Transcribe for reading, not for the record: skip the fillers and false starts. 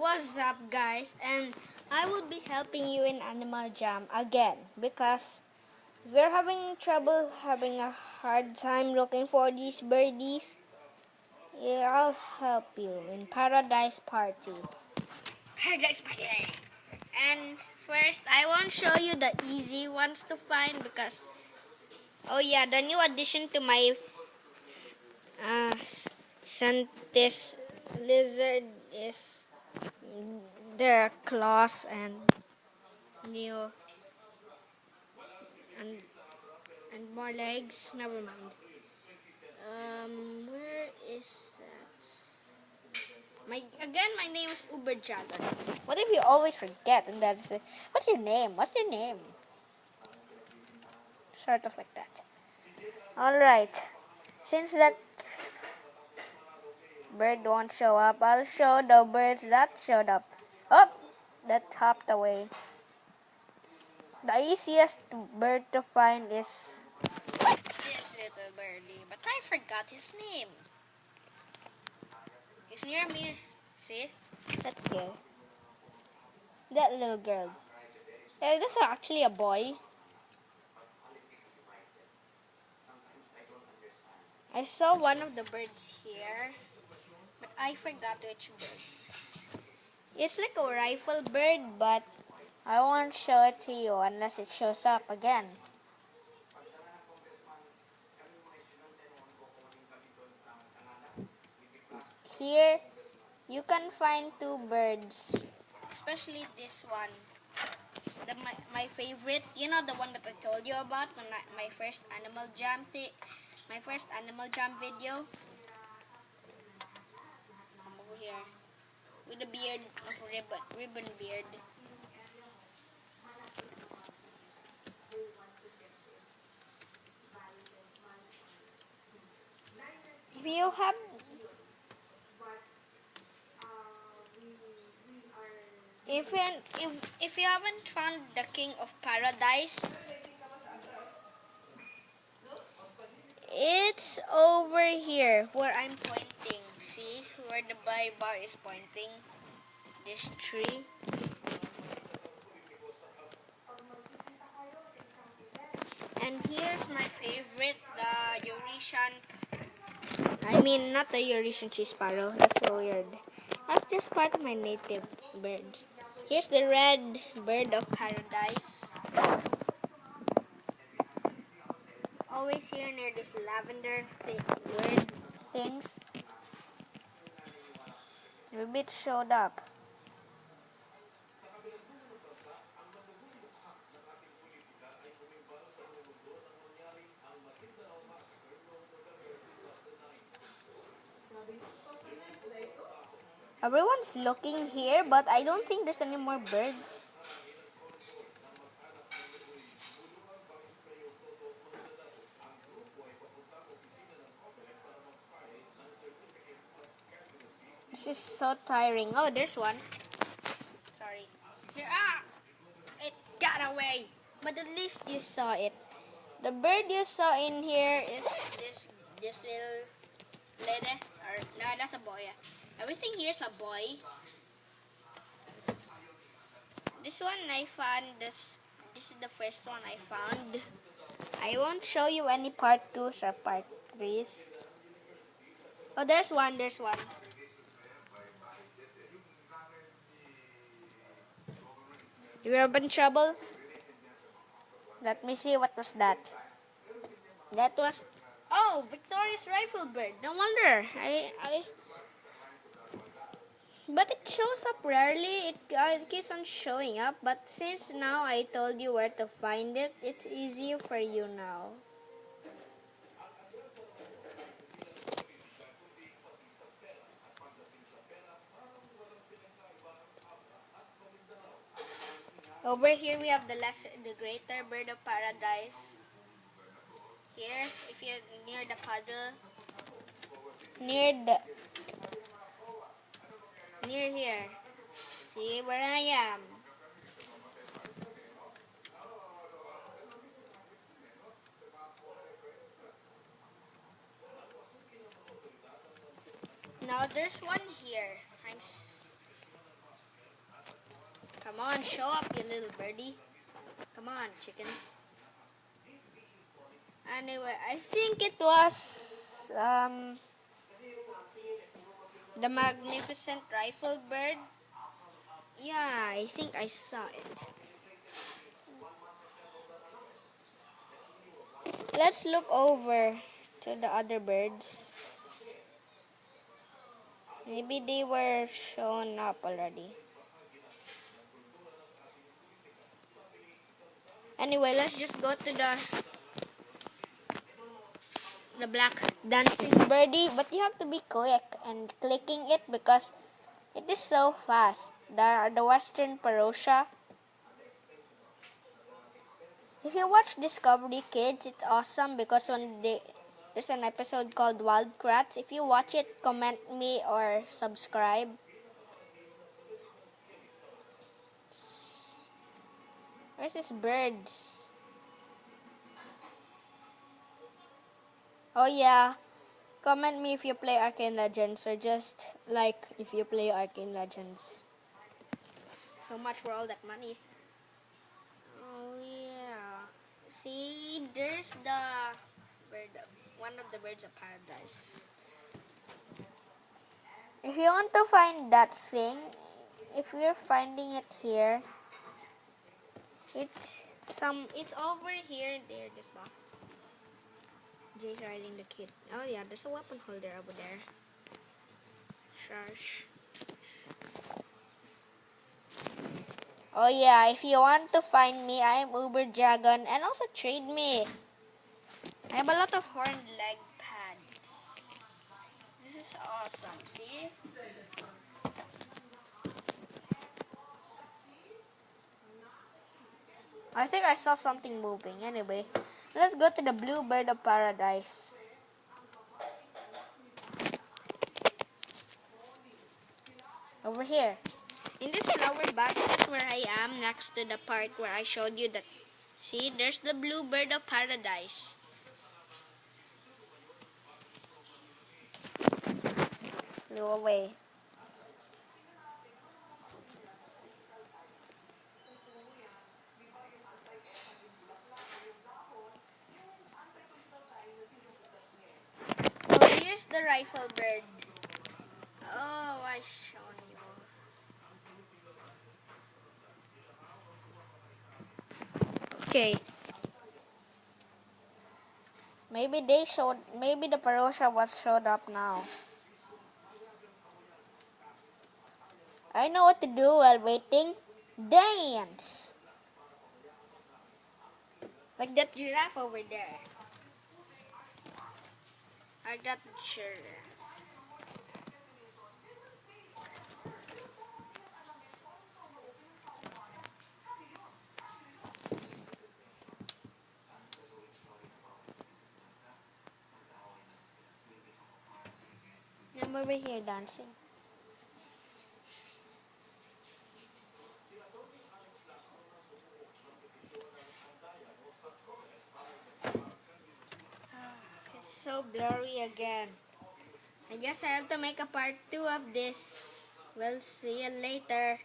What's up, guys? And I will be helping you in Animal Jam again because we're having trouble, having a hard time looking for these birdies. Yeah, I'll help you in Paradise Party. Paradise Party! And first, I won't show you the easy ones to find because, oh yeah, the new addition to my Santis lizard is their claws and new and more legs. Never mind. Where is that? My name is Uber Dragon. What if you always forget and that's it? What's your name? What's your name? Sort of like that. Alright. Since that bird won't show up, I'll show the birds that showed up. Oh, that hopped away. The easiest bird to find is this little birdie, but I forgot his name. He's near me. See? That girl. That little girl. Yeah, this is actually a boy. I saw one of the birds here, but I forgot which bird. It's like a rifle bird, but I won't show it to you unless it shows up again. Here, you can find two birds, especially this one. My favorite, you know, the one that I told you about on my first Animal Jam video. I'm over here with a beard of ribbon beard. If you have if you haven't found the King of Paradise, it's over here where I'm pointing. See where the bar is pointing? This tree. And here's my favorite, the Eurasian. I mean, not the Eurasian tree sparrow. That's so weird. That's just part of my native birds. Here's the red bird of paradise. Always here near this lavender weird things. Rabbit showed up. Everyone's looking here, but I don't think there's any more birds. This is so tiring. Oh, there's one. Sorry. Here, it got away. But at least you saw it. The bird you saw in here is this little lady. Or no, that's a boy. Everything here is a boy. This one I found. This is the first one I found. I won't show you any part 2s or part 3s. Oh, there's one. You ever been in trouble? Let me see, what was that? That was, oh, Victoria's rifle bird. No wonder. But it shows up rarely. It keeps on showing up. But since now I told you where to find it, it's easier for you now. Over here we have the greater bird of paradise. Here, if you're near the puddle, near here. See where I am. Now there's one here. Come on, show up, you little birdie. Come on, chicken. Anyway, I think it was the magnificent rifle bird. Yeah, I think I saw it. Let's look over to the other birds. Maybe they were shown up already. Anyway, let's just go to the black dancing birdie, but you have to be quick and clicking it because it is so fast. The Western Parotia. If you watch Discovery Kids, it's awesome because there's an episode called Wild Kratts. If you watch it, comment me or subscribe. Where's these birds? Oh yeah, comment me if you play Arcane Legends or just like if you play Arcane Legends. So much for all that money. Oh yeah. See, there's the bird, one of the birds of paradise. If you want to find that thing, if you're finding it here, it's over here. There, this box. Jay's riding the kid. Oh yeah, there's a weapon holder over there. Shush. Oh yeah, if you want to find me, I am Uber Dragon, and also trade me. I have a lot of horned leg pads. This is awesome, see? I think I saw something moving. Anyway, let's go to the blue bird of paradise. Over here. In this flower basket where I am, next to the part where I showed you that. See, there's the blue bird of paradise. Flew away. Oh, here's the rifle bird. Oh, I shown you. Okay. Maybe the Parotia showed up now. I know what to do while waiting. Dance! Like that giraffe over there. I got the giraffe. I'm over here dancing. It's so blurry again. I guess I have to make a part 2 of this. We'll see you later.